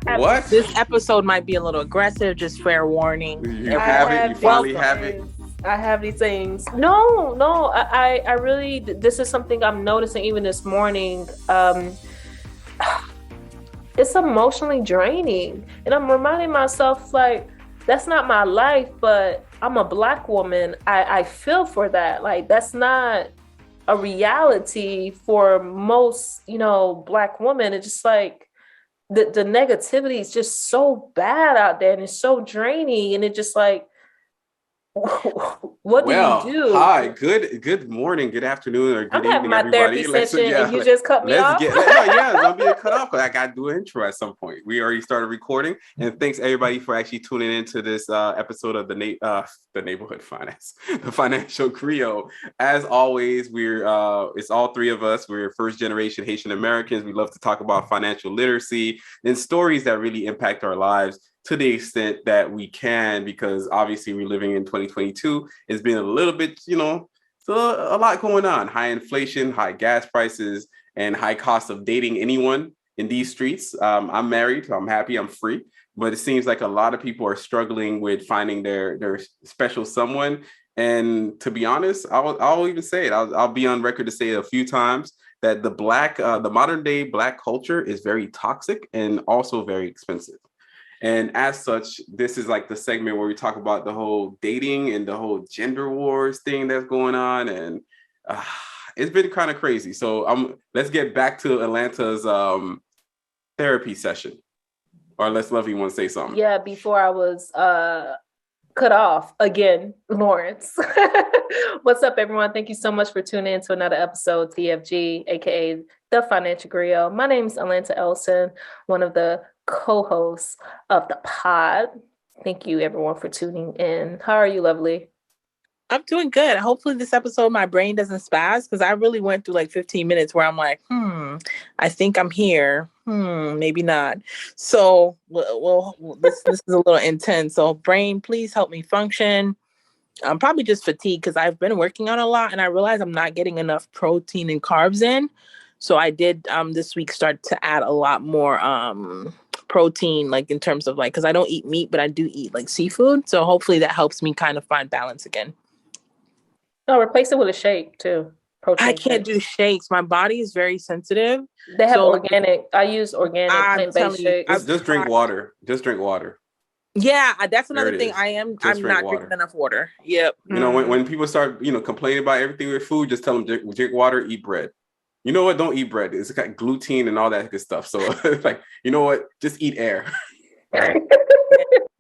What? This episode might be a little aggressive, just fair warning. You have it. You finally have it. I have these things. No. I really, this is something I'm noticing even this morning. It's emotionally draining. And I'm reminding myself, like, that's not my life, but I'm a Black woman. I feel for that. Like, that's not a reality for most, Black women. It's just like, the negativity is just so bad out there, and it's so draining, and it just like, what do you do? Hi, good morning, good afternoon, or good evening, my everybody. Therapy session, and you just cut me off. It's gonna be a cut off. I got to do an intro at some point. We already started recording, and thanks everybody for actually tuning into this episode of the Neighborhood Finance, the Financial Griot. As always, it's all three of us. We're first generation Haitian Americans. We love to talk about financial literacy and stories that really impact our lives, to the extent that we can, because obviously we're living in 2022. It's been a little bit, so a lot going on. High inflation, high gas prices, and high cost of dating anyone in these streets. I'm married, so I'm happy, I'm free. But it seems like a lot of people are struggling with finding their special someone. And to be honest, I'll even say it. I'll be on record to say it a few times that the modern day Black culture is very toxic and also very expensive. And as such, this is like the segment where we talk about the whole dating and the whole gender wars thing that's going on. And it's been kind of crazy. So let's get back to Atlanta's therapy session. Or unless Lovey wants to say something. Yeah, before I was cut off again, Lawrence. What's up, everyone? Thank you so much for tuning in to another episode, TFG, aka the Financial Griot. My name is Atlanta Elson, one of the co-hosts of the pod. Thank you, everyone, for tuning in. How are you, lovely? I'm doing good. Hopefully this episode, my brain doesn't spaz, because I really went through like 15 minutes where I'm like, I think I'm here. Maybe not. So, this is a little intense. So brain, please help me function. I'm probably just fatigued because I've been working on a lot, and I realize I'm not getting enough protein and carbs in. So I did this week start to add a lot more protein, like in terms of like, because I don't eat meat, but I do eat like seafood. So hopefully that helps me kind of find balance again. No, replace it with a shake too. Protein I can't do shakes. My body is very sensitive. They have organic. I use organic plant-based shakes. Just drink water. Just drink water. Yeah, that's another thing. I'm not drinking enough water. Yep. When people start, complaining about everything with food, just tell them drink water, eat bread. You know what? Don't eat bread. It's got gluten and all that good stuff. So it's like, you know what? Just eat air.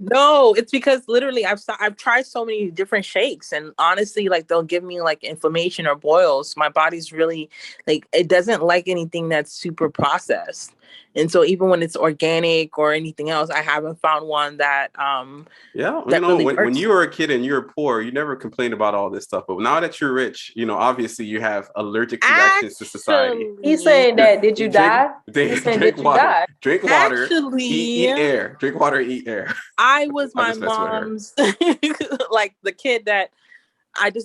No, it's because literally I've tried so many different shakes, and honestly, like they'll give me like inflammation or boils. My body's really like, it doesn't like anything that's super processed. And so even when it's organic or anything else, I haven't found one that when you were a kid and you were poor, you never complained about all this stuff. But now that you're rich, obviously you have allergic reactions to society. He's saying that did you die? Drink water. Drink water. Actually, eat air. Drink water, eat air. I was my mom's like the kid that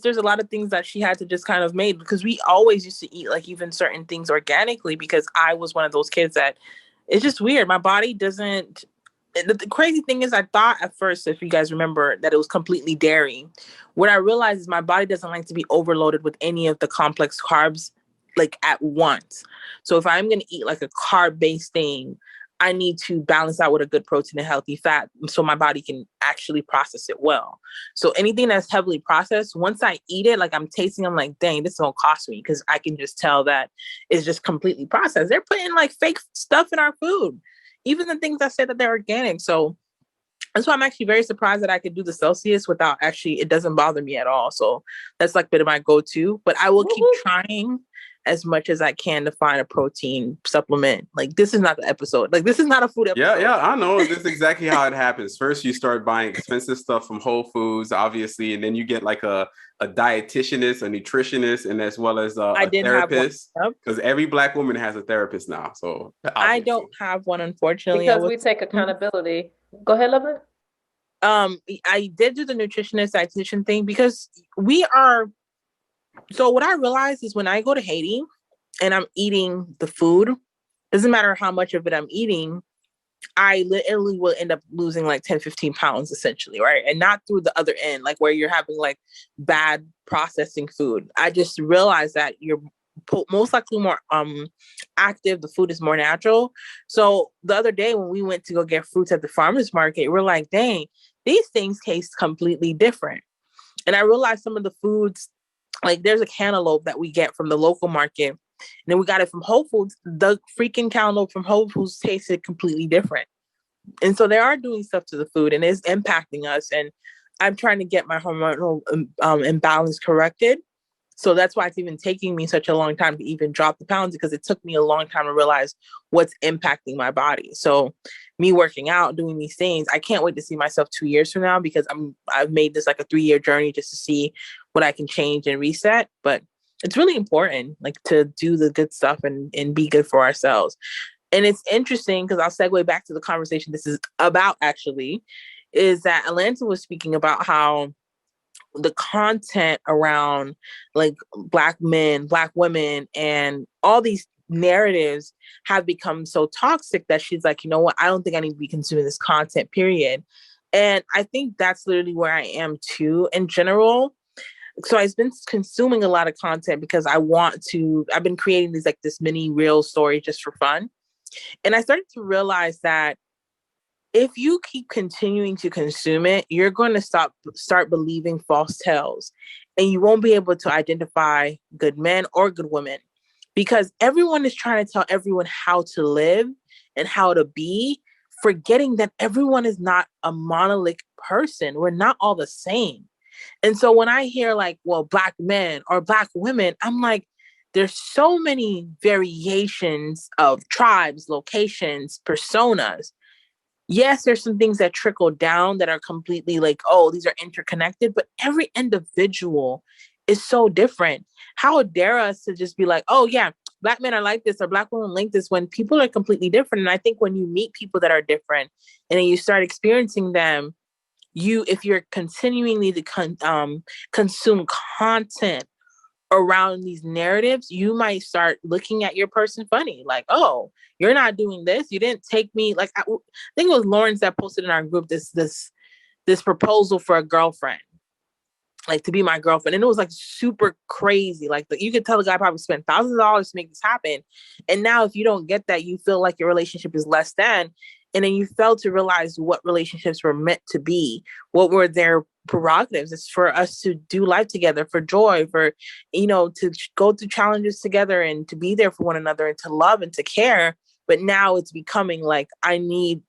there's a lot of things that she had to just kind of make, because we always used to eat like even certain things organically, because I was one of those kids that it's just weird. My body doesn't. The crazy thing is, I thought at first, if you guys remember, that it was completely dairy. What I realized is my body doesn't like to be overloaded with any of the complex carbs like at once. So if I'm going to eat like a carb-based thing, I need to balance out with a good protein and healthy fat so my body can actually process it well. So anything that's heavily processed, once I eat it, like I'm tasting, I'm like, dang, this is going to cost me, because I can just tell that it's just completely processed. They're putting like fake stuff in our food, even the things that say that they're organic. So that's why I'm actually very surprised that I could do the Celsius without it doesn't bother me at all. So that's like a bit of my go-to, but I will keep trying as much as I can to find a protein supplement. Like, this is not the episode. Like, this is not a food episode. Yeah, I know. This is exactly how it happens. First, you start buying expensive stuff from Whole Foods, obviously, and then you get like a dietitianist, a nutritionist, and as well as a therapist. Because every Black woman has a therapist now. So obviously. I don't have one, unfortunately. Because we take accountability. Go ahead, Lovely. I did do the nutritionist, dietitian thing, because so what I realized is when I go to Haiti and I'm eating the food doesn't matter how much of it I'm eating, I literally will end up losing like 10, 15 pounds essentially, right? And not through the other end, like where you're having like bad processing food. I just realized that you're most likely more active. The food is more natural. So the other day when we went to go get fruits at the farmer's market, we're like, dang, these things taste completely different. And I realized some of the foods, like there's a cantaloupe that we get from the local market, and then we got it from Whole Foods. The freaking cantaloupe from Whole Foods tasted completely different. And so they are doing stuff to the food and it's impacting us. And I'm trying to get my hormonal imbalance corrected. So that's why it's even taking me such a long time to even drop the pounds, because it took me a long time to realize what's impacting my body. So me working out, doing these things, I can't wait to see myself 2 years from now, because I've made this like a 3-year journey just to see what I can change and reset. But it's really important, like, to do the good stuff and be good for ourselves. And it's interesting because I'll segue back to the conversation this is about, actually, is that Atlanta was speaking about how the content around like Black men, Black women, and all these narratives have become so toxic that she's like, you know what, I don't think I need to be consuming this content, period. And I think that's literally where I am too in general. So I've been consuming a lot of content because I've been creating this mini reel story just for fun. And I started to realize that if you keep continuing to consume it, you're going to start believing false tales, and you won't be able to identify good men or good women, because everyone is trying to tell everyone how to live and how to be, forgetting that everyone is not a monolithic person. We're not all the same. And so when I hear like, well, Black men or Black women, I'm like, there's so many variations of tribes, locations, personas. Yes, there's some things that trickle down that are completely like, oh, these are interconnected, but every individual is so different. How dare us to just be like, oh yeah, Black men are like this or Black women like this, when people are completely different. And I think when you meet people that are different and then you start experiencing them, if you're continually to consume content around these narratives, you might start looking at your person funny. Like, oh, you're not doing this. You didn't take me. Like, I think it was Lawrence that posted in our group this proposal for a girlfriend, like to be my girlfriend. And it was like super crazy. Like you could tell the guy probably spent thousands of dollars to make this happen. And now if you don't get that, you feel like your relationship is less than. And then you fail to realize what relationships were meant to be. What were their prerogatives? It's for us to do life together, for joy, for, to go through challenges together and to be there for one another and to love and to care. But now it's becoming like,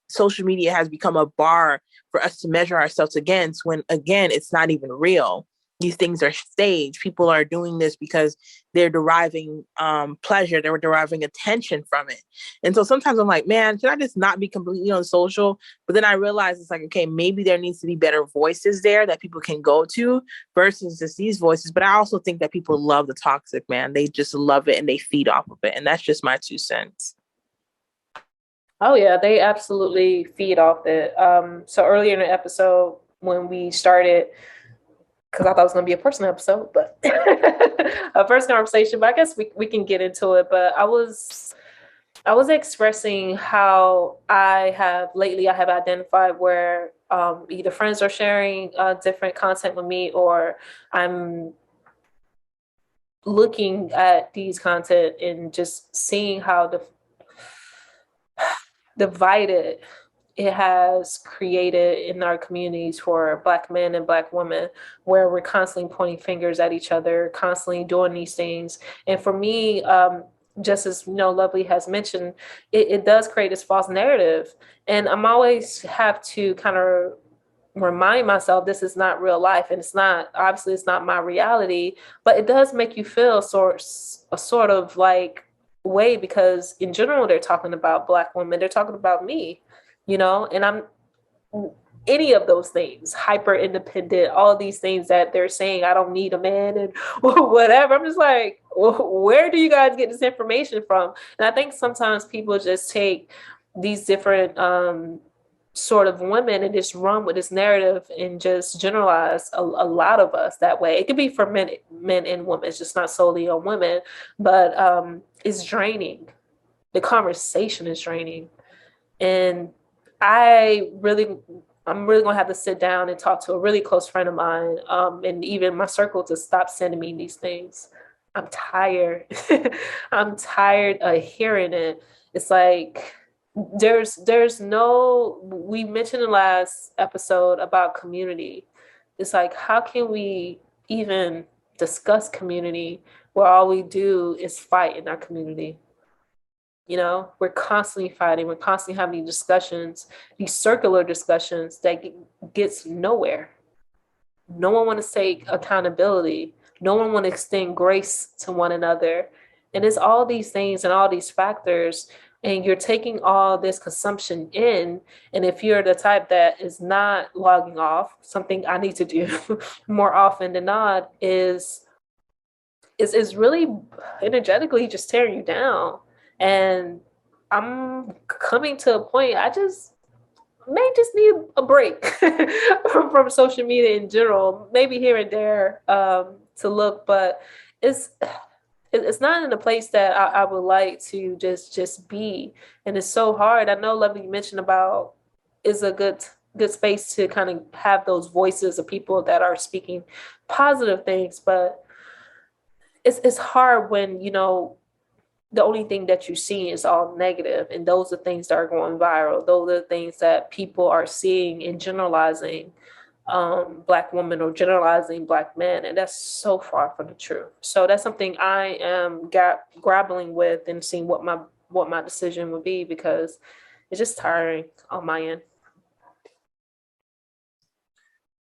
social media has become a bar for us to measure ourselves against, when again, it's not even real. These things are staged. People are doing this because they're deriving pleasure. They're deriving attention from it. And so sometimes I'm like, man, should I just not be completely on social? But then I realize it's like, okay, maybe there needs to be better voices there that people can go to versus just these voices. But I also think that people love the toxic, man. They just love it and they feed off of it. And that's just my 2 cents. Oh yeah, they absolutely feed off it. So earlier in the episode when we started, because I thought it was going to be a personal episode, but a first conversation, but I guess we can get into it. But I was expressing how I have identified where either friends are sharing different content with me, or I'm looking at these content and just seeing how divided it has created in our communities for Black men and Black women, where we're constantly pointing fingers at each other, constantly doing these things. And for me, just as Lovely has mentioned, it does create this false narrative. And I'm always have to kind of remind myself this is not real life, and it's not my reality, but it does make you feel a sort of like way, because in general they're talking about Black women, they're talking about me. And I'm any of those things, hyper independent, all these things that they're saying, I don't need a man and whatever. I'm just like, where do you guys get this information from? And I think sometimes people just take these different sort of women and just run with this narrative and just generalize a lot of us that way. It could be for men and women. It's just not solely on women, but it's draining. the conversation is draining. And I'm really gonna have to sit down and talk to a really close friend of mine, and even my circle, to stop sending me these things. I'm tired. I'm tired of hearing it. It's like there's no, we mentioned in the last episode about community. It's like, how can we even discuss community where all we do is fight in our community? You know, we're constantly fighting. We're constantly having discussions, these circular discussions that gets nowhere. No one want to take accountability. No one want to extend grace to one another. And it's all these things and all these factors. And you're taking all this consumption in. And if you're the type that is not logging off, something I need to do more often than not is really energetically just tearing you down. And I'm coming to a point, I may just need a break from social media in general, maybe here and there, to look, but it's not in a place that I would like to just be. And it's so hard. I know, Lovely, you mentioned about is a good space to kind of have those voices of people that are speaking positive things, but it's hard when, you know, the only thing that you see is all negative, and those are things that are going viral. Those are things that people are seeing and generalizing Black women or generalizing Black men, and that's so far from the truth. So that's something I am grappling with and seeing what my decision would be, because it's just tiring on my end.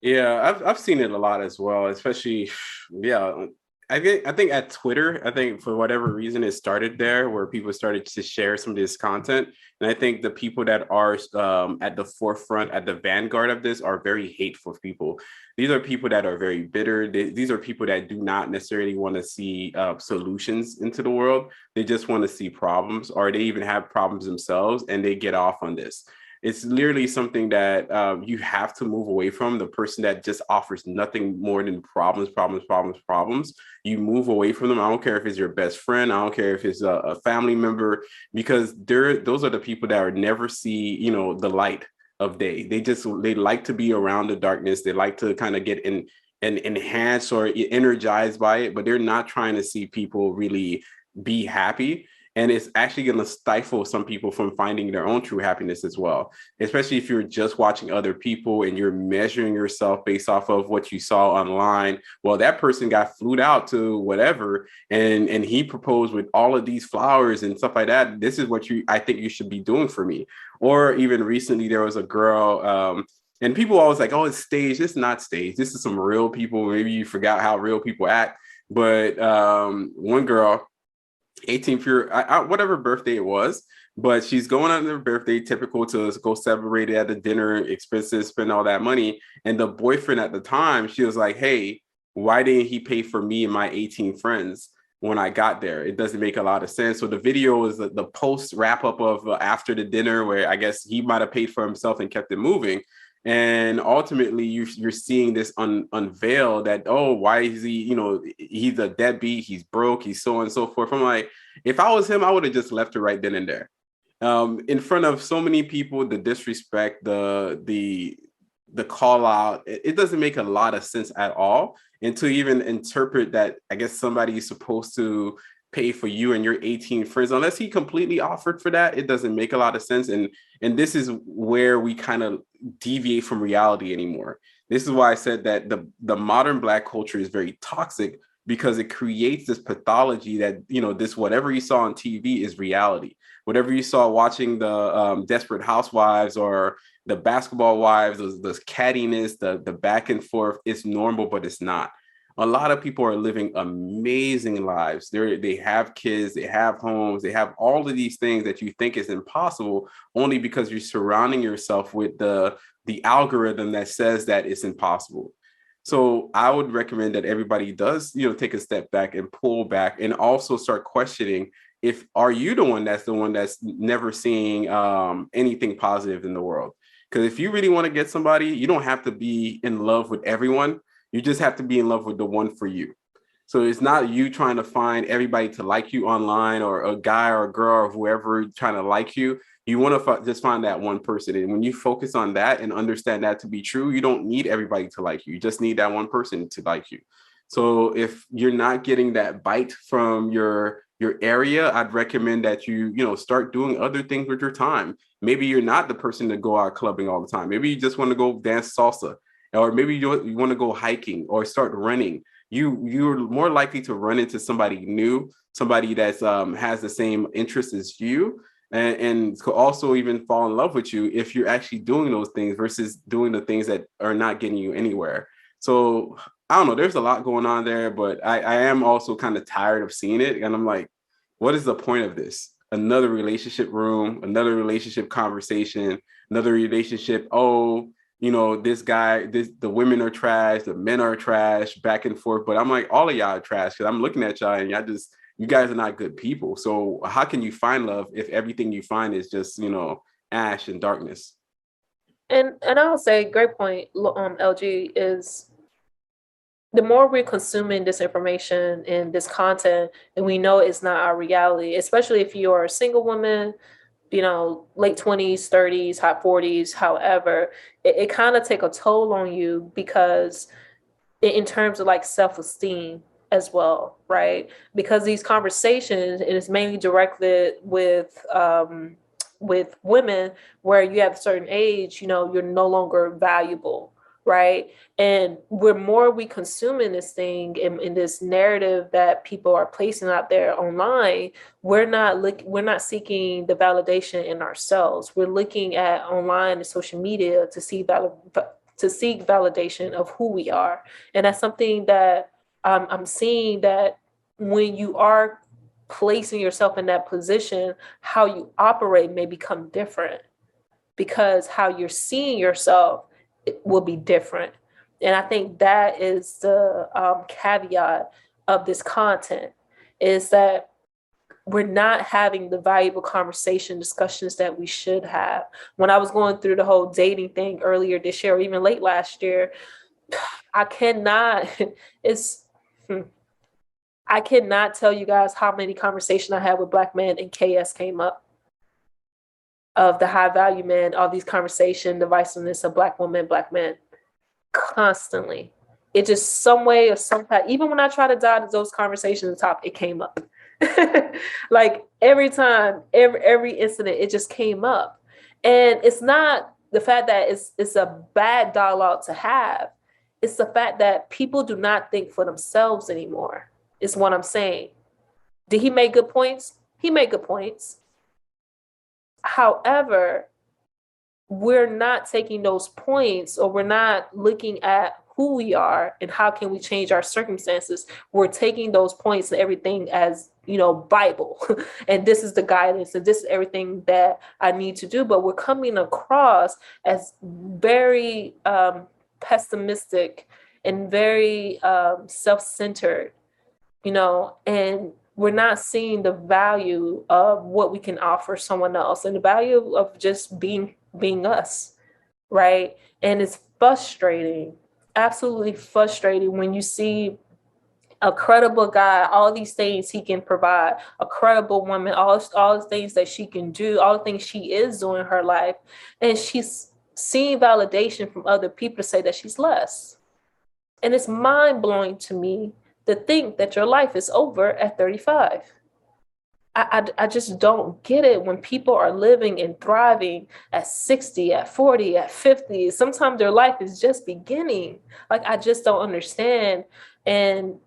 Yeah, I've seen it a lot as well, especially, yeah. I think at Twitter, I think for whatever reason it started there, where people started to share some of this content. And I think the people that are at the forefront, at the vanguard of this, are very hateful people. These are people that are very bitter. These are people that do not necessarily want to see solutions into the world. They just want to see problems, or they even have problems themselves, and they get off on this. It's literally something that you have to move away from. The person that just offers nothing more than problems. You move away from them. I don't care if it's your best friend. I don't care if it's a family member, because those are the people that are never see, you know, the light of day. They like to be around the darkness. They like to kind of get in and enhanced or energized by it, but they're not trying to see people really be happy. And it's actually going to stifle some people from finding their own true happiness as well, especially if you're just watching other people and you're measuring yourself based off of what you saw online. Well, that person got flued out to whatever, and he proposed with all of these flowers and stuff like that. This is what I think you should be doing for me. Or even recently, there was a girl, and people always like, oh, it's staged. It's not staged. This is some real people. Maybe you forgot how real people act. But one girl, 18th year, whatever birthday it was, but she's going on her birthday, typical to go celebrate it at the dinner, expenses, spend all that money. And the boyfriend at the time, she was like, hey, why didn't he pay for me and my 18 friends when I got there? It doesn't make a lot of sense. So the video is the post wrap up of after the dinner, where I guess he might have paid for himself and kept it moving. And ultimately, you're seeing this unveil that, oh, why is he, you know, he's a deadbeat, he's broke, he's so on and so forth. I'm like, if I was him, I would have just left it right then and there. In front of so many people, the disrespect, the call out, it doesn't make a lot of sense at all. And to even interpret that, I guess somebody is supposed to pay for you and your 18 friends, unless he completely offered for that, it doesn't make a lot of sense. And this is where we kind of deviate from reality anymore. This is why I said that the modern Black culture is very toxic, because it creates this pathology that, you know, this whatever you saw on TV is reality. Whatever you saw watching the Desperate Housewives or the Basketball Wives, the cattiness, the back and forth, it's normal, but it's not. A lot of people are living amazing lives. They have kids, they have homes, they have all of these things that you think is impossible, only because you're surrounding yourself with the algorithm that says that it's impossible. So I would recommend that everybody does, you know, take a step back and pull back, and also start questioning, if are you the one that's never seeing anything positive in the world? Because if you really want to get somebody, you don't have to be in love with everyone. You just have to be in love with the one for you. So it's not you trying to find everybody to like you online, or a guy or a girl or whoever trying to like you. You want to just find that one person. And when you focus on that and understand that to be true, you don't need everybody to like you. You just need that one person to like you. So if you're not getting that bite from your area, I'd recommend that you start doing other things with your time. Maybe you're not the person to go out clubbing all the time. Maybe you just want to go dance salsa, or maybe you want to go hiking or start running. You're more likely to run into somebody new, somebody that's has the same interests as you, and could also even fall in love with you if you're actually doing those things versus doing the things that are not getting you anywhere. So I don't know, there's a lot going on there, but I am also kind of tired of seeing it. And I'm like, what is the point of this? Another relationship room, another relationship conversation, another relationship. Oh, this guy, the women are trash, the men are trash, back and forth. But I'm like, all of y'all are trash, because I'm looking at y'all and you guys are not good people. So how can you find love if everything you find is just, ash and darkness? And I'll say, great point, LG, is the more we're consuming this information and this content, and we know it's not our reality, especially if you're a single woman, late 20s, 30s, high 40s, however, it kind of take a toll on you, because in terms of like self-esteem as well, right? Because these conversations, it is mainly directed with women, where you have a certain age, you're no longer valuable, right? And we consuming this thing in this narrative that people are placing out there online, we're not seeking the validation in ourselves. We're looking at online and social media to seek validation of who we are. And that's something that I'm seeing, that when you are placing yourself in that position, how you operate may become different, because how you're seeing yourself, it will be different. And I think that is the caveat of this content, is that we're not having the valuable discussions that we should have. When I was going through the whole dating thing earlier this year, or even late last year, I cannot tell you guys how many conversations I had with Black men and KS came up, of the high value men, all these conversations, divisiveness of Black women, Black men, constantly. It just some way or somehow, even when I try to dive those conversations at the top, it came up. Like every time, every incident, it just came up. And it's not the fact that it's a bad dialogue to have. It's the fact that people do not think for themselves anymore, is what I'm saying. Did he make good points? He made good points. However, we're not taking those points, or we're not looking at who we are and how can we change our circumstances. We're taking those points and everything as, Bible, and this is the guidance, and this is everything that I need to do. But we're coming across as very pessimistic and very self-centered, and we're not seeing the value of what we can offer someone else, and the value of just being us, right? And it's frustrating, absolutely frustrating, when you see a credible guy, all these things he can provide, a credible woman, all the things that she can do, all the things she is doing in her life, and she's seeing validation from other people to say that she's less. And it's mind-blowing to me to think that your life is over at 35. I just don't get it, when people are living and thriving at 60, at 40, at 50. Sometimes their life is just beginning. Like, I just don't understand. And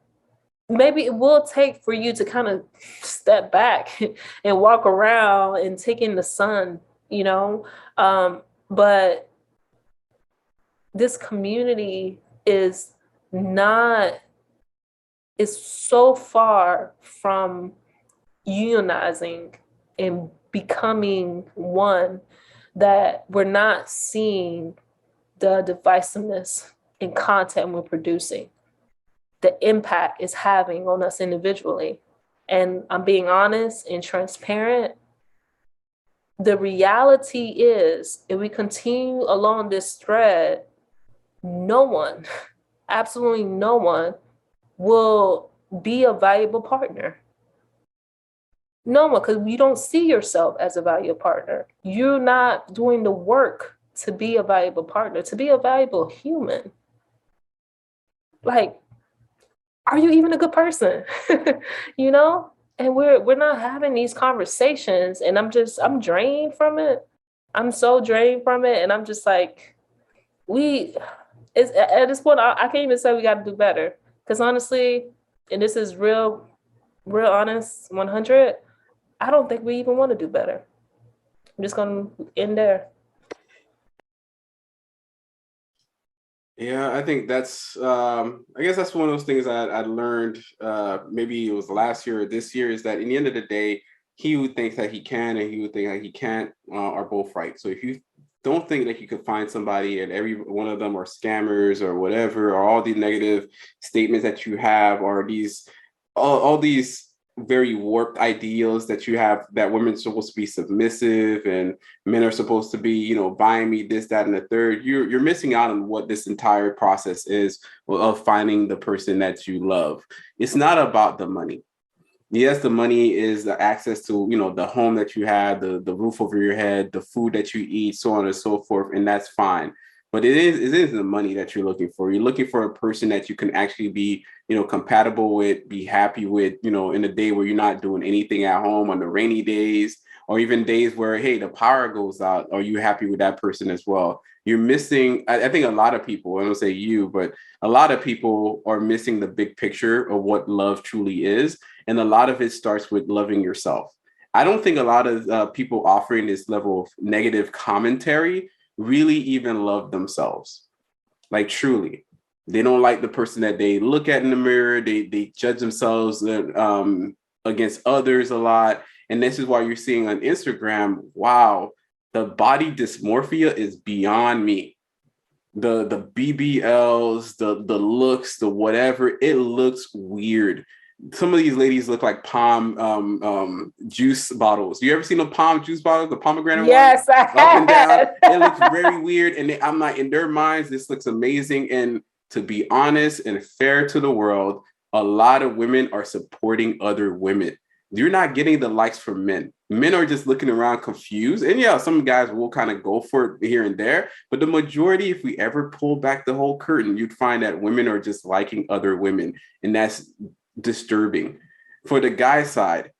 maybe it will take for you to kind of step back and walk around and take in the sun, but this community is so far from unionizing and becoming one, that we're not seeing the divisiveness in content we're producing, the impact it's having on us individually. And I'm being honest and transparent. The reality is, if we continue along this thread, no one, absolutely no one, will be a valuable partner. No one, because you don't see yourself as a valuable partner. You're not doing the work to be a valuable partner, to be a valuable human. Like, are you even a good person? You know? And we're not having these conversations, and I'm drained from it. I'm so drained from it, and I'm just like, it's at this point I can't even say we got to do better, because honestly, and this is real honest, 100. I don't think we even want to do better. I'm just gonna end there. Yeah, I think that's I guess that's one of those things I learned maybe it was last year or this year, is that in the end of the day, he who thinks that he can and he who thinks that he can't are both right. So if you don't think that you could find somebody and every one of them are scammers or whatever, or all the negative statements that you have, or these all these very warped ideals that you have, that women are supposed to be submissive and men are supposed to be, you know, buying me this, that, and the third, you're missing out on what this entire process is of finding the person that you love. It's not about the money. Yes, the money is the access to, you know, the home that you have, the roof over your head, the food that you eat, so on and so forth, and that's fine. But it is the money that you're looking for. You're looking for a person that you can actually be, you know, compatible with, be happy with, you know, in a day where you're not doing anything at home, on the rainy days, or even days where, hey, the power goes out. Are you happy with that person as well? You're missing, I think a lot of people, I don't say you, but a lot of people are missing the big picture of what love truly is. And a lot of it starts with loving yourself. I don't think a lot of people offering this level of negative commentary really even love themselves. Like, truly. They don't like the person that they look at in the mirror. They judge themselves against others a lot. And this is why you're seeing on Instagram, wow, the body dysmorphia is beyond me. The BBLs, the looks, the whatever, it looks weird. Some of these ladies look like palm juice bottles. You ever seen a palm juice bottle, the pomegranate yes, one? I Up and down. have. It looks very weird. And I'm like, in their minds, this looks amazing. And to be honest and fair to the world, a lot of women are supporting other women. You're not getting the likes from men. Men are just looking around confused. And yeah, some guys will kind of go for it here and there. But the majority, if we ever pull back the whole curtain, you'd find that women are just liking other women. And that's disturbing. For the guy side,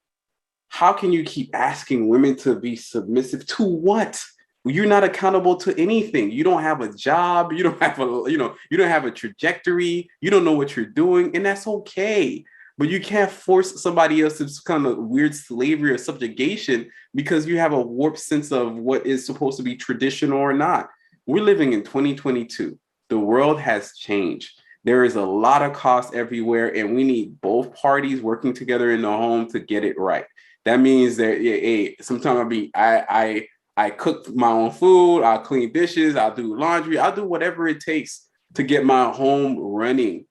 how can you keep asking women to be submissive to what? You're not accountable to anything. You don't have a job. You don't have you don't have a trajectory. You don't know what you're doing, and that's okay. But you can't force somebody else to kind of weird slavery or subjugation because you have a warped sense of what is supposed to be traditional or not. We're living in 2022. The world has changed. There is a lot of cost everywhere, and we need both parties working together in the home to get it right. That means that sometimes I cook my own food, I'll clean dishes, I'll do laundry, I'll do whatever it takes to get my home running.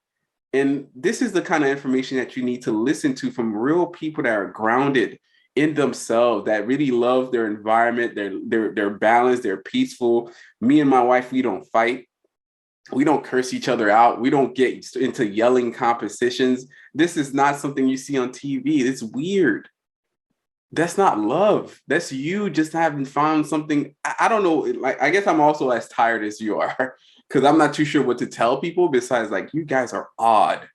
And this is the kind of information that you need to listen to from real people that are grounded in themselves, that really love their environment, they're balanced, they're peaceful. Me and my wife, we don't fight. We don't curse each other out. We don't get into yelling competitions. This is not something you see on TV. It's weird. That's not love. That's you just having found something. I don't know. Like, I guess I'm also as tired as you are because I'm not too sure what to tell people besides like, you guys are odd,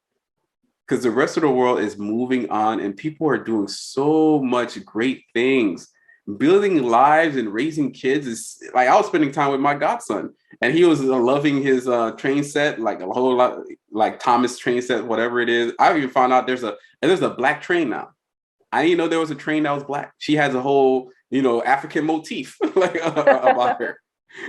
because the rest of the world is moving on and people are doing so much great things. Building lives and raising kids is like, I was spending time with my godson and he was loving his train set, like a whole lot, like Thomas train set, whatever it is. I even found out there's a black train now. I didn't know there was a train that was black. She has a whole, African motif like about her.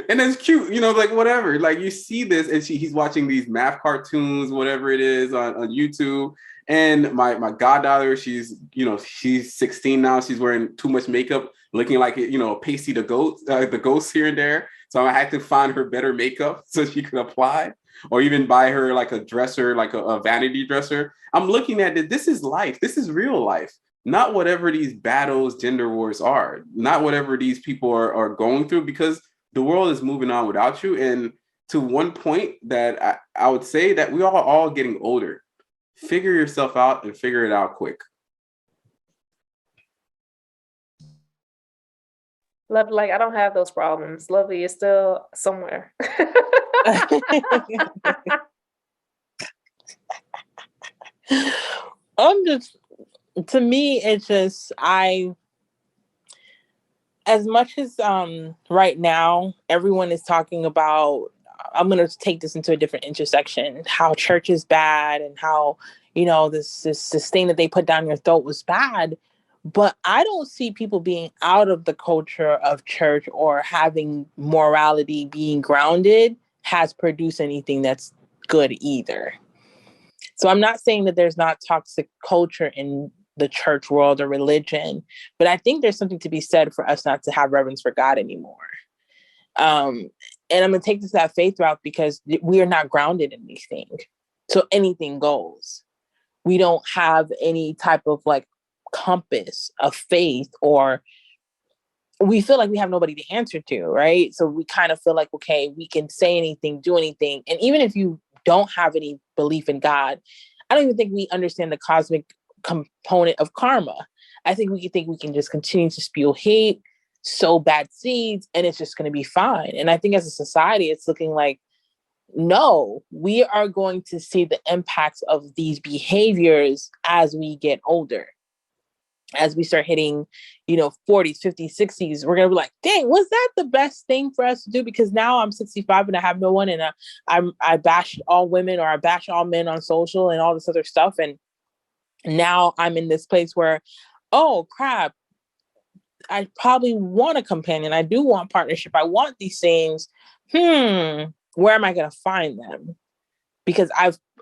And it's cute, like whatever. Like you see this and he's watching these math cartoons, whatever it is on YouTube. And my goddaughter, she's 16 now. She's wearing too much makeup, looking like Pasty the ghost here and there. So I had to find her better makeup so she could apply, or even buy her like a dresser, like a vanity dresser. I'm looking at it. This is life. This is real life. Not whatever these battles, gender wars are. Not whatever these people are going through, because the world is moving on without you. And to one point that I would say that we are all getting older. Figure yourself out and figure it out quick. Love, like, I don't have those problems. Lovely is still somewhere. To me, it's just, as much as right now, everyone is talking about, I'm going to take this into a different intersection, how church is bad and how, this thing that they put down your throat was bad. But I don't see people being out of the culture of church or having morality being grounded has produced anything that's good either. So I'm not saying that there's not toxic culture in the church world or religion, but I think there's something to be said for us not to have reverence for God anymore. And I'm going to take this that faith route because we are not grounded in anything. So anything goes. We don't have any type of like compass of faith, or we feel like we have nobody to answer to, right? So we kind of feel like, okay, we can say anything, do anything. And even if you don't have any belief in God, I don't even think we understand the cosmic component of karma. I think we can just continue to spew hate, sow bad seeds, and it's just going to be fine. And I think as a society, it's looking like, no, we are going to see the impacts of these behaviors as we get older. As we start hitting, 40s, 50s, 60s, we're going to be like, dang, was that the best thing for us to do? Because now I'm 65 and I have no one, and I bash all women, or I bash all men on social and all this other stuff. And now I'm in this place where, oh crap, I probably want a companion. I do want partnership. I want these things. Where am I going to find them? Because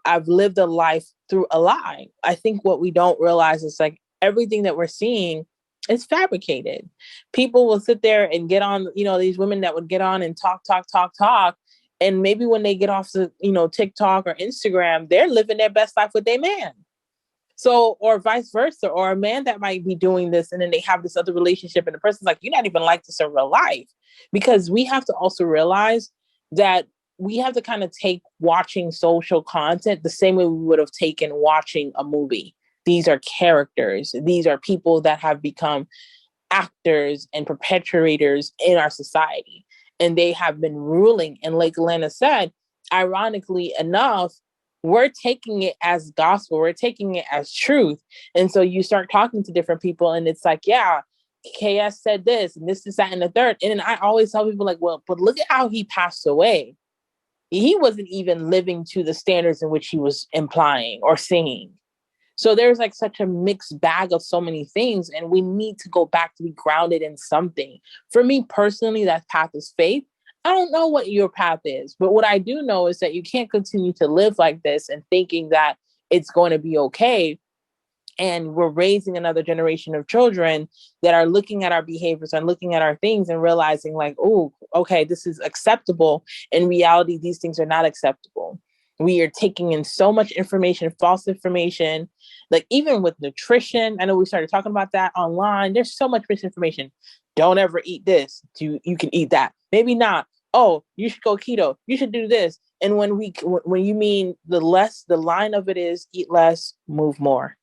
I've lived a life through a lie. I think what we don't realize is like everything that we're seeing is fabricated. People will sit there and get on, these women that would get on and talk. And maybe when they get off the, TikTok or Instagram, they're living their best life with their man. So, or vice versa, or a man that might be doing this and then they have this other relationship and the person's like, you're not even like this in real life. Because we have to also realize that we have to kind of take watching social content the same way we would have taken watching a movie. These are characters. These are people that have become actors and perpetuators in our society. And they have been ruling. And like Elena said, ironically enough, we're taking it as gospel. We're taking it as truth. And so you start talking to different people and it's like, yeah, KS said this and this, that, and the third. And then I always tell people like, well, but look at how he passed away. He wasn't even living to the standards in which he was implying or saying. So there's like such a mixed bag of so many things, and we need to go back to be grounded in something. For me personally, that path is faith. I don't know what your path is, but what I do know is that you can't continue to live like this and thinking that it's going to be okay. And we're raising another generation of children that are looking at our behaviors and looking at our things and realizing like, oh, okay, this is acceptable. In reality, these things are not acceptable. We are taking in so much information, false information, like even with nutrition. I know we started talking about that online. There's so much misinformation. Don't ever eat this. You can eat that. Maybe not. Oh, you should go keto. You should do this. And when you mean the line of it is eat less, move more.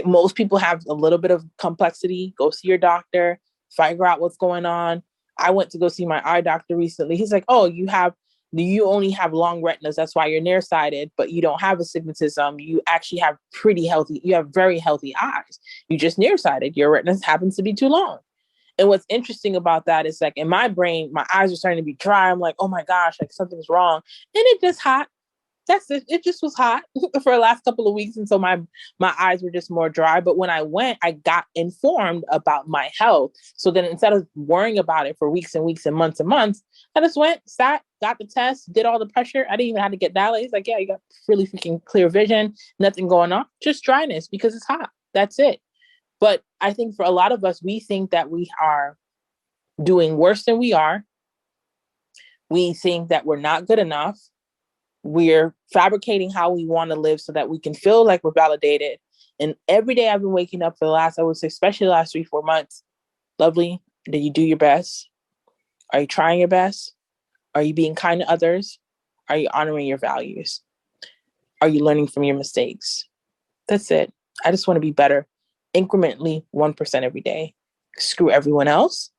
Most people have a little bit of complexity. Go see your doctor, figure out what's going on. I went to go see my eye doctor recently. He's like, oh, you only have long retinas. That's why you're nearsighted, but you don't have astigmatism. You actually have you have very healthy eyes. You just nearsighted. Your retinas happens to be too long. And what's interesting about that is like in my brain, my eyes are starting to be dry. I'm like, oh my gosh, like something's wrong. And it just hot. That's it. It just was hot for the last couple of weeks. And so my eyes were just more dry. But when I went, I got informed about my health. So then instead of worrying about it for weeks and weeks and months, I just went, sat, got the test, did all the pressure. I didn't even have to get dilated. He's like, yeah, you got really freaking clear vision, nothing going on, just dryness because it's hot. That's it. But I think for a lot of us, we think that we are doing worse than we are. We think that we're not good enough. We're fabricating how we want to live so that we can feel like we're validated. And every day I've been waking up for the last, I would say, especially the last 3-4 months. Lovely. Did you do your best? Are you trying your best? Are you being kind to others? Are you honoring your values? Are you learning from your mistakes? That's it. I just want to be better incrementally 1% every day. Screw everyone else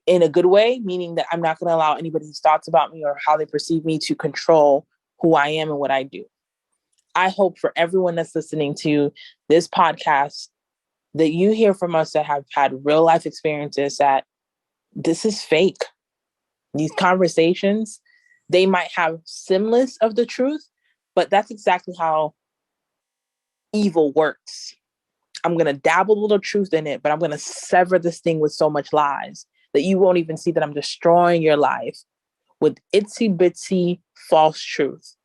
in a good way, meaning that I'm not going to allow anybody's thoughts about me or how they perceive me to control who I am and what I do. I hope for everyone that's listening to this podcast that you hear from us that have had real life experiences that this is fake. These conversations, they might have semblance of the truth, but that's exactly how evil works. I'm going to dabble a little truth in it, but I'm going to sever this thing with so much lies that you won't even see that I'm destroying your life with itsy bitsy false truth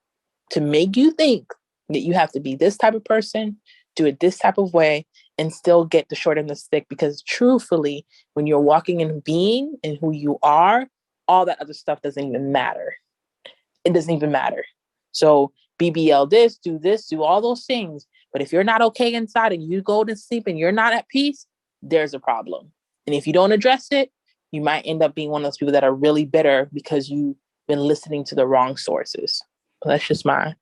to make you think that you have to be this type of person, do it this type of way, and still get the short end of the stick. Because truthfully, when you're walking in being and who you are, all that other stuff doesn't even matter. It doesn't even matter. So BBL this, do all those things. But if you're not okay inside and you go to sleep and you're not at peace, there's a problem. And if you don't address it, you might end up being one of those people that are really bitter because you've been listening to the wrong sources. That's just my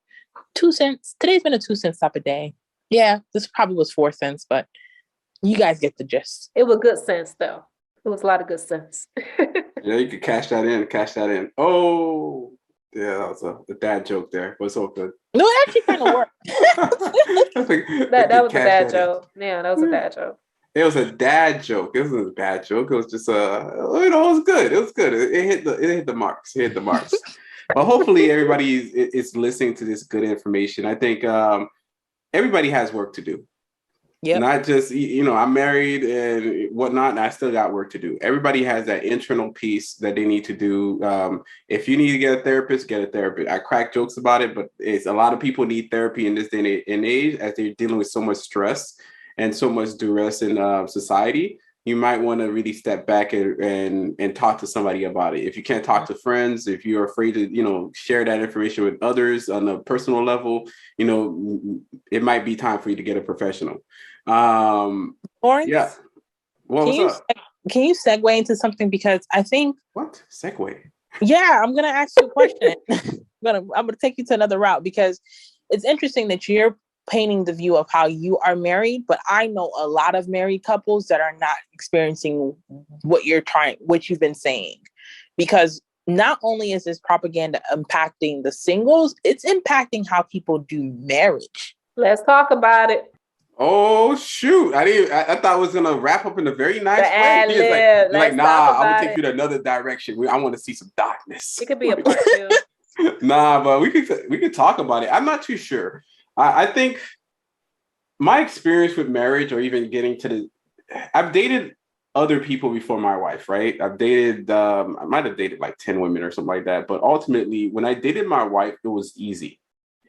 2 cents. Today's been a 2 cents type of day. Yeah, this probably was 4 cents, but you guys get the gist. It was good sense, though. It was a lot of good sense. Yeah, you could cash that in. Oh, yeah, that was a dad joke there, but it's all good. No, it actually kind of worked. that was a dad joke. Yeah, that was a dad joke. It was a dad joke. It wasn't a bad joke. It was just it was good. It was good. It hit the marks. But hopefully everybody is listening to this good information. I think everybody has work to do. Yeah. Not just, I'm married and whatnot, and I still got work to do. Everybody has that internal piece that they need to do. If you need to get a therapist, get a therapist. I crack jokes about it, but it's a lot of people need therapy in this day and age as they're dealing with so much stress and so much duress in society. You might want to really step back and talk to somebody about it. If you can't talk to friends, if you're afraid to, share that information with others on a personal level, it might be time for you to get a professional. Lawrence, yeah. What's up? Can you segue into something? Because I think... What? Segue? Yeah, I'm going to ask you a question. I'm going to take you to another route because it's interesting that you're painting the view of how you are married, but I know a lot of married couples that are not experiencing what you've been saying, because not only is this propaganda impacting the singles, it's impacting how people do marriage. Let's talk about it. Oh shoot! I thought it was gonna wrap up in a very nice way. He was like, nah, I'm gonna take you to another direction. I want to see some darkness. It could be a part two. Nah, but we could talk about it. I'm not too sure. I think my experience with marriage, or even I've dated other people before my wife, right? I've dated, I might have dated like 10 women or something like that. But ultimately, when I dated my wife, it was easy.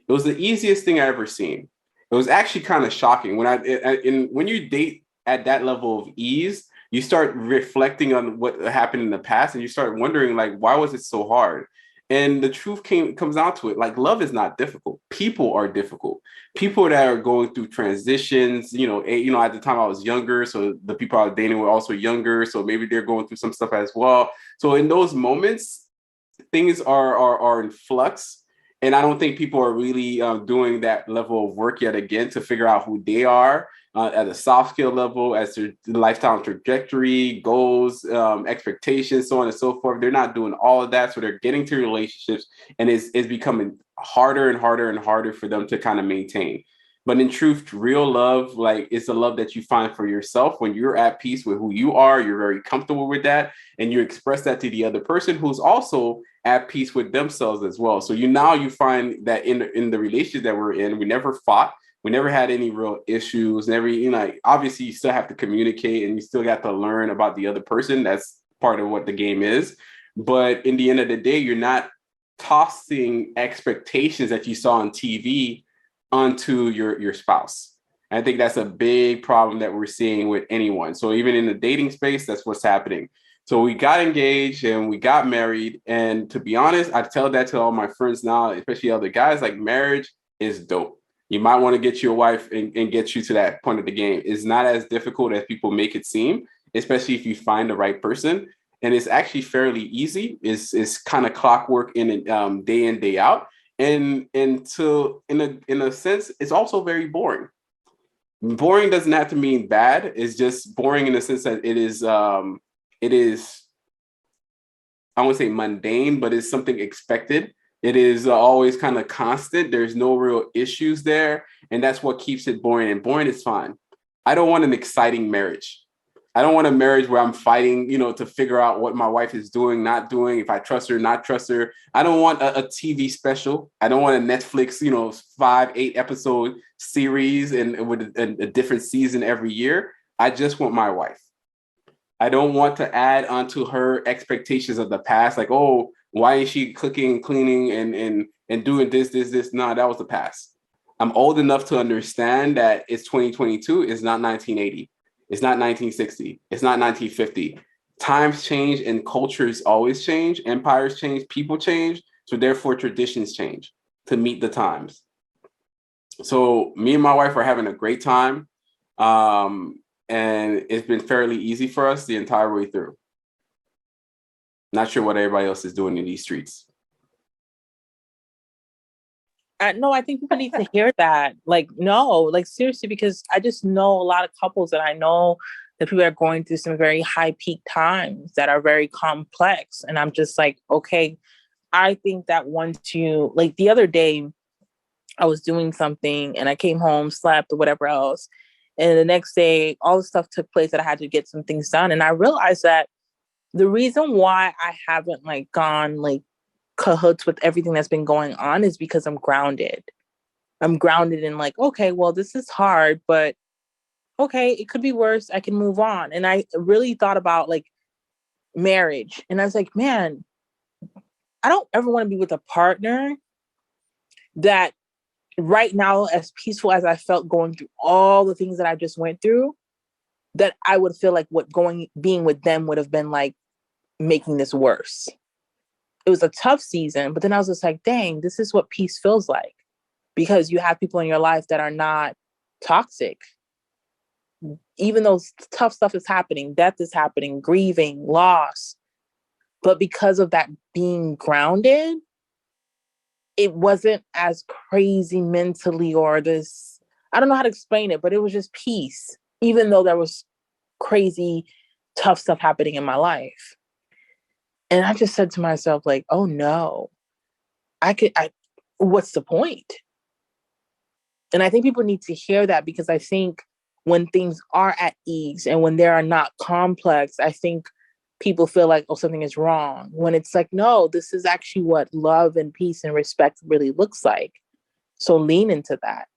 It was the easiest thing I ever seen. It was actually kind of shocking. When you date at that level of ease, you start reflecting on what happened in the past, and you start wondering, like, why was it so hard? And the truth comes out to it. Like, love is not difficult. People are difficult. People that are going through transitions, at the time I was younger. So the people I was dating were also younger. So maybe they're going through some stuff as well. So in those moments, things are in flux. And I don't think people are really doing that level of work yet again to figure out who they are at a soft skill level, as their lifetime trajectory, goals, expectations, so on and so forth. They're not doing all of that. So they're getting to relationships, and it's becoming harder and harder and harder for them to kind of maintain. But in truth, real love, like, it's a love that you find for yourself when you're at peace with who you are. You're very comfortable with that, and you express that to the other person who's also at peace with themselves as well. So you find that in the relationship that we're in, we never fought. We never had any real issues. Obviously you still have to communicate, and you still got to learn about the other person. That's part of what the game is. But in the end of the day, you're not tossing expectations that you saw on TV onto your spouse. And I think that's a big problem that we're seeing with anyone. So even in the dating space, that's what's happening. So we got engaged and we got married. And to be honest, I tell that to all my friends now, especially other guys, like, marriage is dope. You might want to get your wife and get you to that point of the game. It's not as difficult as people make it seem, especially if you find the right person. And it's actually fairly easy. It's kind of clockwork day in, day out. in a sense, it's also very boring. Boring doesn't have to mean bad. It's just boring in the sense that it is I won't say mundane, but it's something expected. It is always kind of constant. There's no real issues there. And that's what keeps it boring. And boring is fine. I don't want an exciting marriage. I don't want a marriage where I'm fighting, to figure out what my wife is doing, not doing, if I trust her, not trust her. I don't want a TV special. I don't want a Netflix, 5-8 episode series and with a different season every year. I just want my wife. I don't want to add onto her expectations of the past. Like, oh, why is she cooking, cleaning, and doing this? No, that was the past. I'm old enough to understand that it's 2022. It's not 1980. It's not 1960. It's not 1950. Times change and cultures always change. Empires change, people change. So therefore, traditions change to meet the times. So me and my wife are having a great time. And it's been fairly easy for us the entire way through. Not sure what everybody else is doing in these streets. No, I think people need to hear that. Seriously, because I just know a lot of couples that I know that people are going through some very high peak times that are very complex. And I'm just like, okay, I think that once you, like the other day, I was doing something and I came home, slept or whatever else. And the next day, all the stuff took place that I had to get some things done. And I realized that the reason why I haven't gone cahoots with everything that's been going on is because I'm grounded. I'm grounded in okay, well, this is hard, but okay, it could be worse. I can move on. And I really thought about marriage. And I was like, man, I don't ever want to be with a partner that right now, as peaceful as I felt going through all the things that I just went through, that I would feel like being with them would have been making this worse. It was a tough season, but then I was just like, dang, this is what peace feels like, because you have people in your life that are not toxic. Even though tough stuff is happening, death is happening, grieving, loss. But because of that being grounded, it wasn't as crazy mentally or this, I don't know how to explain it, but it was just peace, even though there was crazy, tough stuff happening in my life. And I just said to myself, oh no, what's the point? And I think people need to hear that, because I think when things are at ease and when they are not complex, I think people feel like, oh, something is wrong. When it's no, this is actually what love and peace and respect really looks like. So lean into that.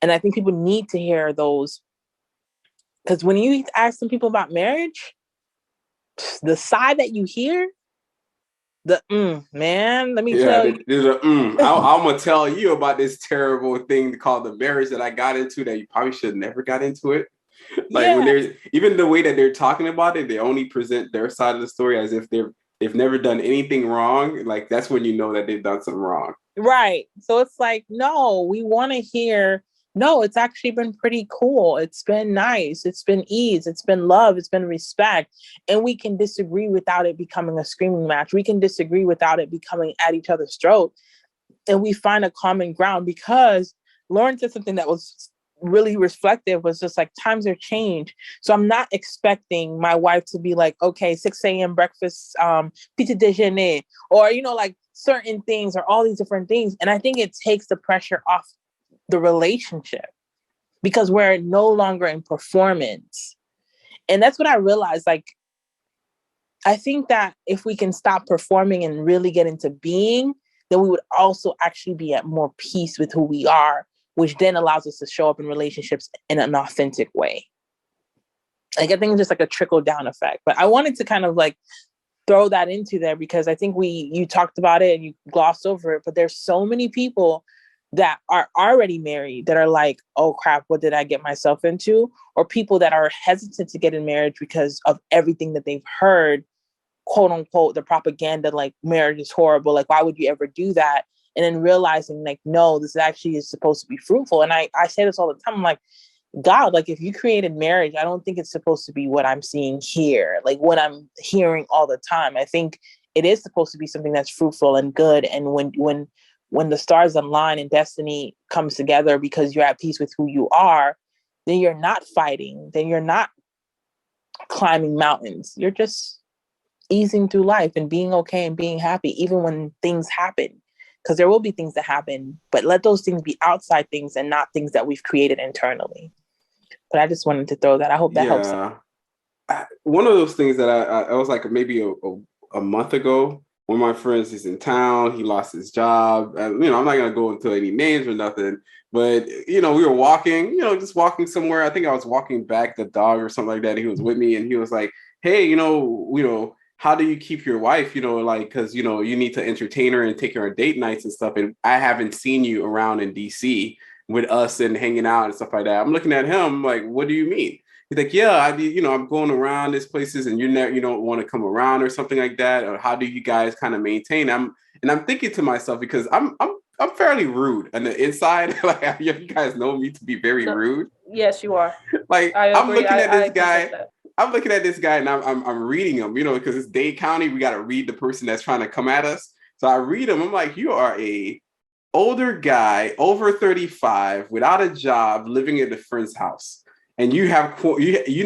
And I think people need to hear those, because when you ask some people about marriage, the side that you hear, man, let me tell you. There's I'm going to tell you about this terrible thing called the marriage that I got into that you probably should have never got into it. When there's even the way that they're talking about it, they only present their side of the story as if they've never done anything wrong. That's when you know that they've done something wrong. Right. So it's no, we want to hear, no, it's actually been pretty cool. It's been nice. It's been ease. It's been love. It's been respect. And we can disagree without it becoming a screaming match. We can disagree without it becoming at each other's throat. And we find a common ground, because Lauren said something that was really reflective, was just times are changed. So I'm not expecting my wife to be okay, 6 a.m. breakfast, pizza déjeuner, or, certain things, or all these different things. And I think it takes the pressure off the relationship, because we're no longer in performance. And that's what I realized. I think that if we can stop performing and really get into being, then we would also actually be at more peace with who we are, which then allows us to show up in relationships in an authentic way. I think it's just a trickle down effect. But I wanted to kind of throw that into there, because I think you talked about it and you glossed over it, but there's so many people that are already married that are oh crap, what did I get myself into? Or people that are hesitant to get in marriage because of everything that they've heard, quote unquote, the propaganda, marriage is horrible. Why would you ever do that? And then realizing no, this actually is supposed to be fruitful. And I say this all the time. I'm God, if you created marriage, I don't think it's supposed to be what I'm seeing here, what I'm hearing all the time. I think it is supposed to be something that's fruitful and good. And when when the stars align and destiny comes together because you're at peace with who you are, then you're not fighting. Then you're not climbing mountains. You're just easing through life and being okay and being happy, even when things happen. Because there will be things that happen, but let those things be outside things and not things that we've created internally. But I just wanted to throw that. I hope that helps. One of those things that I was like maybe a month ago, one of my friends is in town. He lost his job. I'm not going to go into any names or nothing, but, we were walking, just walking somewhere. I think I was walking back the dog or something like that. He was with me and he was like, hey, how do you keep your wife, because, you need to entertain her and take her on date nights and stuff. And I haven't seen you around in DC with us and hanging out and stuff like that. I'm looking at him like, what do you mean? He's like, yeah, I'm going around these places and you don't want to come around or something like that. Or how do you guys kind of maintain? I'm thinking to myself, because I'm fairly rude on the inside. Like, you guys know me to be very rude. Yes, you are. Like, I'm looking at this guy. I'm looking at this guy and I'm reading him, because it's Dade County. We got to read the person that's trying to come at us. So I read him. I'm like, you are a older guy, over 35, without a job, living at a friend's house. And you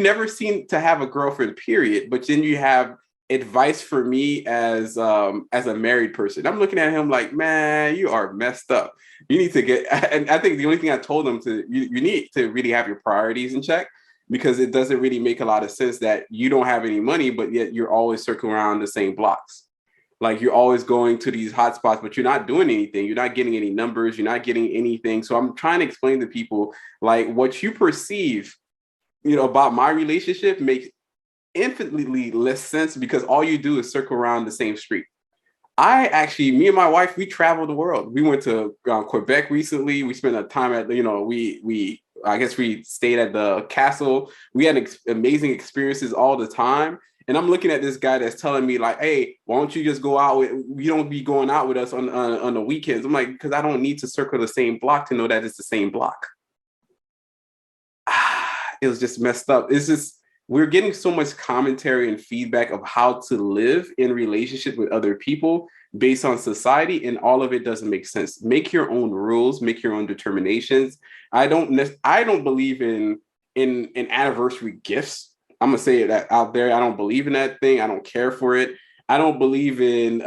never seem to have a girlfriend, period. But then you have advice for me as a married person. I'm looking at him like, man, you are messed up. You need to get, and I think the only thing I told him you need to really have your priorities in check, because it doesn't really make a lot of sense that you don't have any money, but yet you're always circling around the same blocks. Like, you're always going to these hot spots, but you're not doing anything. You're not getting any numbers. You're not getting anything. So I'm trying to explain to people, like, what you perceive, about my relationship makes infinitely less sense, because all you do is circle around the same street. Me and my wife, we traveled the world. We went to Quebec recently. We spent a time at, I guess we stayed at the castle. We had amazing experiences all the time. And I'm looking at this guy that's telling me like, hey, why don't you just go out you don't be going out with us on the weekends. I'm like, because I don't need to circle the same block to know that it's the same block. It was just messed up. It's just, we're getting so much commentary and feedback of how to live in relationship with other people based on society, and all of it doesn't make sense. Make your own rules, make your own determinations. I don't believe in anniversary gifts. I'm gonna say that out there. I don't believe in that thing. I don't care for it. I don't believe in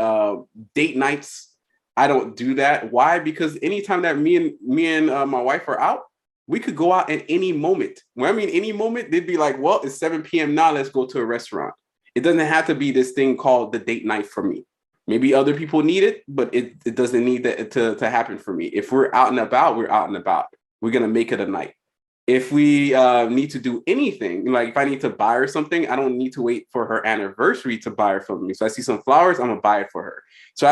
date nights. I don't do that. Why? Because anytime that me and my wife are out, we could go out at any moment. When I mean any moment, they'd be like, well, it's 7 p.m. now. Let's go to a restaurant. It doesn't have to be this thing called the date night for me. Maybe other people need it, but it doesn't need that to happen for me. If we're out and about, we're out and about. We're going to make it a night. If we need to do anything, like if I need to buy her something, I don't need to wait for her anniversary to buy her from me. So I see some flowers, I'm going to buy it for her. So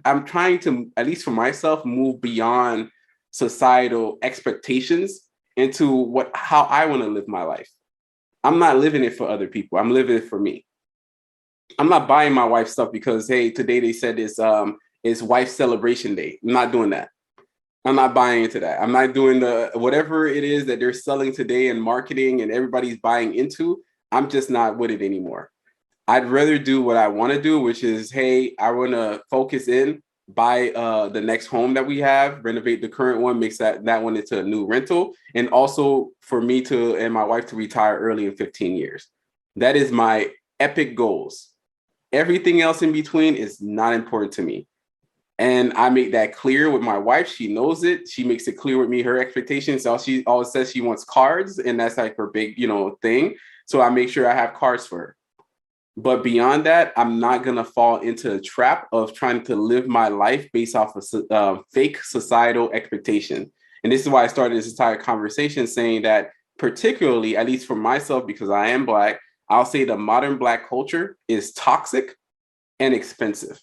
I'm trying to, at least for myself, move beyond societal expectations into how I want to live my life. I'm not living it for other people. I'm living it for me. I'm not buying my wife stuff because, hey, today they said it's wife celebration day. I'm not doing that. I'm not buying into that. I'm not doing whatever it is that they're selling today in marketing and everybody's buying into. I'm just not with it anymore. I'd rather do what I want to do, which is, hey, I want to focus in, buy the next home that we have, renovate the current one, makes that one into a new rental. And also for me and my wife to retire early in 15 years. That is my epic goals. Everything else in between is not important to me. And I make that clear with my wife. She knows it. She makes it clear with me, her expectations. So she always says she wants cards, and that's like her big, thing. So I make sure I have cards for her. But beyond that, I'm not going to fall into a trap of trying to live my life based off of fake societal expectation. And this is why I started this entire conversation saying that, particularly, at least for myself, because I am Black, I'll say the modern Black culture is toxic and expensive.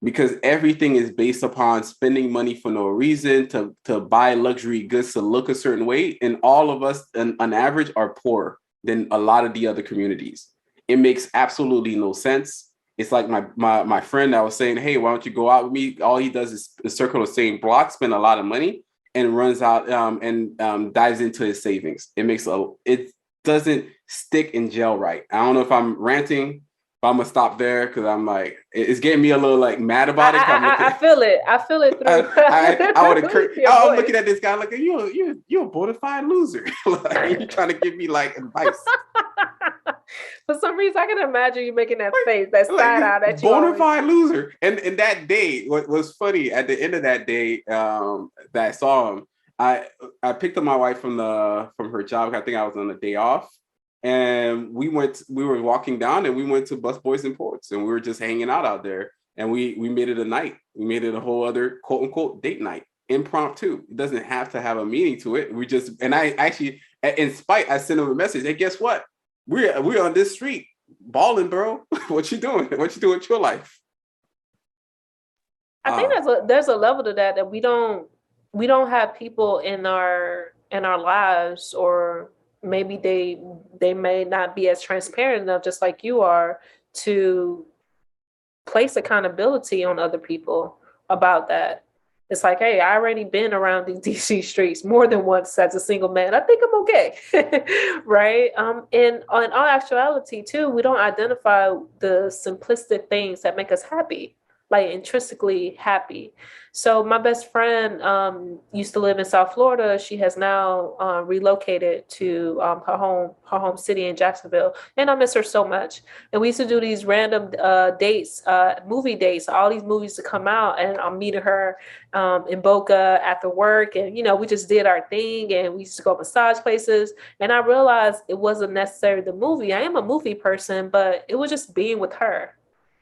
Because everything is based upon spending money for no reason, to buy luxury goods to look a certain way. And all of us, on average, are poorer than a lot of the other communities. It makes absolutely no sense. It's like my friend that was saying, hey, why don't you go out with me? All he does is circle the same block, spend a lot of money, and runs out and dives into his savings. It doesn't stick in gel right. I don't know if I'm ranting. But I'm gonna stop there because I'm like, it's getting me a little like mad about it. I feel it. I feel it through. I'm looking at this guy like, you're a bona fide loser. Like, you're trying to give me like advice. For some reason, I can imagine you making that face, that side eye that you bona fide loser. And that day, what was funny at the end of that day, that I saw him, I picked up my wife from her job. I think I was on a day off. And we were walking down and we went to Bus Boys and Ports and we were just hanging out there. And we made it a night. We made it a whole other quote unquote date night, impromptu. It doesn't have to have a meaning to it. I actually, in spite, I sent him a message. Hey, guess what? We're on this street balling, bro. What you doing? What you doing with your life? I think there's a level to that we don't have people in our lives, or maybe they may not be as transparent enough, just like you are, to place accountability on other people about that. It's like, hey, I already been around these DC streets more than once as a single man. I think I'm okay. Right? And in all actuality too, we don't identify the simplistic things that make us happy, like intrinsically happy. So my best friend used to live in South Florida. She has now relocated to her home city in Jacksonville, and I miss her so much. And we used to do these random dates, movie dates, all these movies to come out, and I'm meeting her in Boca after work, and we just did our thing, and we used to go massage places. And I realized it wasn't necessarily the movie. I am a movie person, but it was just being with her,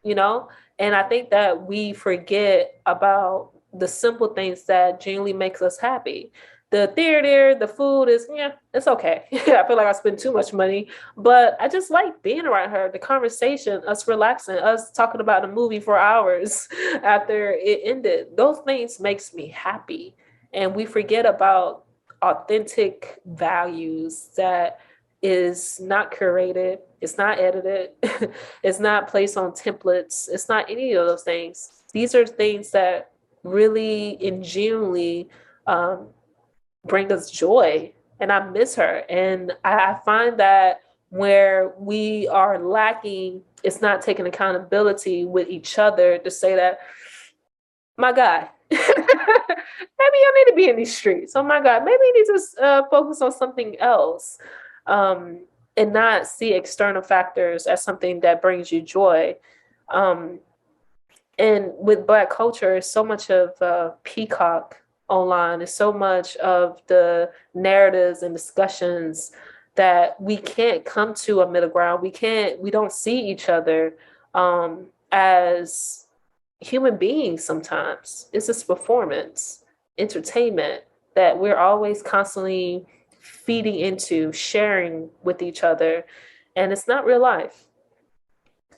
And I think that we forget about the simple things that genuinely makes us happy. The theater, the food is, it's okay. I feel like I spend too much money, but I just like being around her, the conversation, us relaxing, us talking about the movie for hours after it ended. Those things makes me happy. And we forget about authentic values that is not curated. It's not edited. It's not placed on templates. It's not any of those things. These are things that really and genuinely bring us joy. And I miss her. And I find that where we are lacking, it's not taking accountability with each other to say that, my God, maybe I need to be in these streets. Oh my God, maybe you need to focus on something else. And not see external factors as something that brings you joy. And with Black culture, it's so much of peacock online. It's so much of the narratives and discussions that we can't come to a middle ground. We don't see each other as human beings sometimes. It's just performance, entertainment that we're always constantly feeding into, sharing with each other. And it's not real life.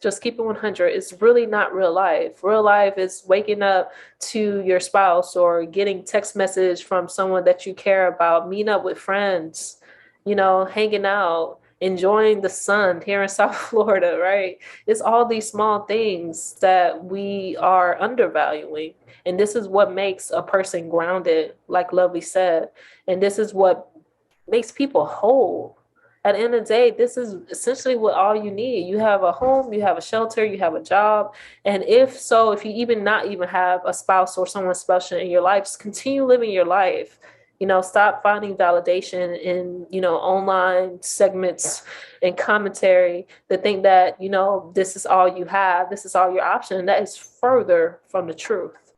Just keep it 100. It's really not real life. Real life is waking up to your spouse or getting text message from someone that you care about, meeting up with friends, hanging out, enjoying the sun here in South Florida, right? It's all these small things that we are undervaluing. And this is what makes a person grounded, like Lovely said. And this is what makes people whole. At the end of the day, this is essentially what all you need. You have a home, you have a shelter, you have a job. And if you even not even have a spouse or someone special in your life, just continue living your life. Stop finding validation in, online segments and commentary that think that, this is all you have, this is all your option. And that is further from the truth.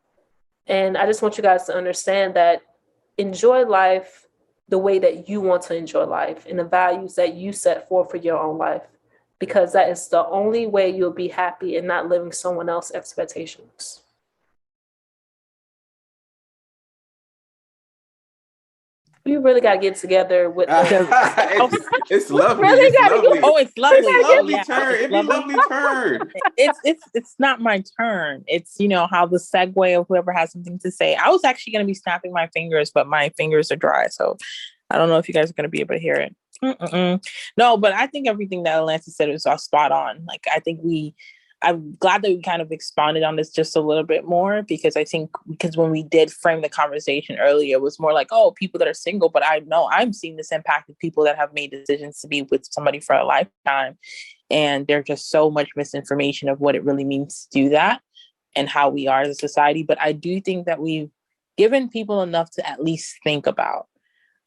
And I just want you guys to understand that enjoy life the way that you want to enjoy life and the values that you set forth for your own life, because that is the only way you'll be happy and not living someone else's expectations. You really got to get together with it's lovely. Really it's lovely. It's lovely. It's a lovely turn. It's a lovely turn. It's not my turn. It's, how the segue of whoever has something to say. I was actually going to be snapping my fingers, but my fingers are dry. So I don't know if you guys are going to be able to hear it. No, but I think everything that Atlanta said was spot on. Like, I think I'm glad that we kind of expanded on this just a little bit more, because when we did frame the conversation earlier, it was more like, oh, people that are single, but I know I'm seeing this impact with people that have made decisions to be with somebody for a lifetime. And there's just so much misinformation of what it really means to do that and how we are as a society. But I do think that we've given people enough to at least think about.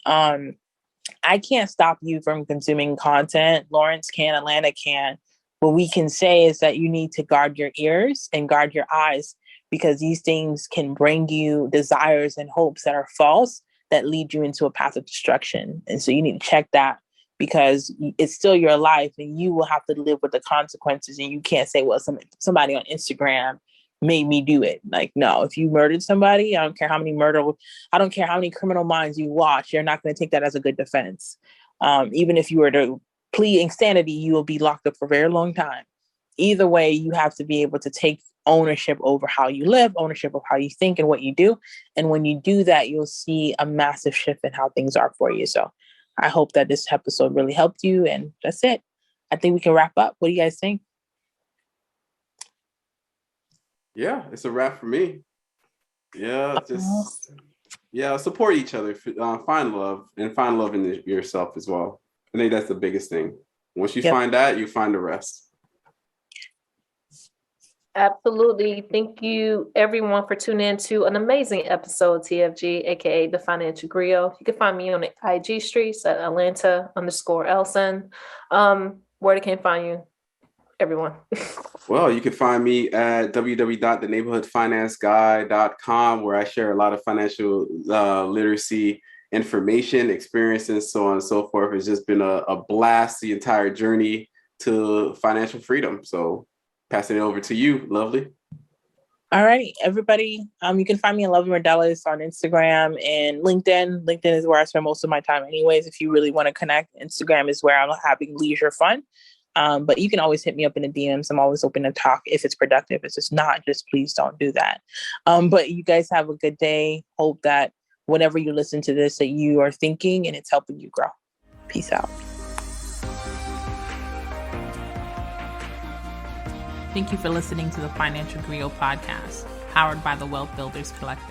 I can't stop you from consuming content. Lawrence can, Atlanta can. What we can say is that you need to guard your ears and guard your eyes, because these things can bring you desires and hopes that are false that lead you into a path of destruction. And so you need to check that, because it's still your life and you will have to live with the consequences. And you can't say, well, somebody on Instagram made me do it. Like, no, if you murdered somebody, I don't care how many Criminal Minds you watch, you're not going to take that as a good defense. Even if you were to plead insanity, you will be locked up for a very long time. Either way, you have to be able to take ownership over how you live, ownership of how you think and what you do. And when you do that, you'll see a massive shift in how things are for you. So I hope that this episode really helped you. And that's it. I think we can wrap up. What do you guys think? Yeah, it's a wrap for me. Yeah, support each other. Find love in yourself as well. I think that's the biggest thing. Once you find that, you find the rest. Absolutely. Thank you, everyone, for tuning in to an amazing episode of TFG, aka the Financial Griot. You can find me on the IG streets at Atlanta_Elson. Where they can find you, everyone. Well, you can find me at www.theneighborhoodfinanceguy.com, where I share a lot of financial literacy information, experiences, so on and so forth. It's just been a blast, the entire journey to financial freedom. So passing it over to you, Lovely. All right, everybody. You can find me at Lovely Mordelis on Instagram and LinkedIn. LinkedIn is where I spend most of my time anyways. If you really want to connect, Instagram is where I'm having leisure fun. But you can always hit me up in the DMs. I'm always open to talk if it's productive. If it's not, just please don't do that. But you guys have a good day. Hope that whenever you listen to this, that you are thinking and it's helping you grow. Peace out. Thank you for listening to the Financial Griot Podcast, powered by the Wealth Builders Collective.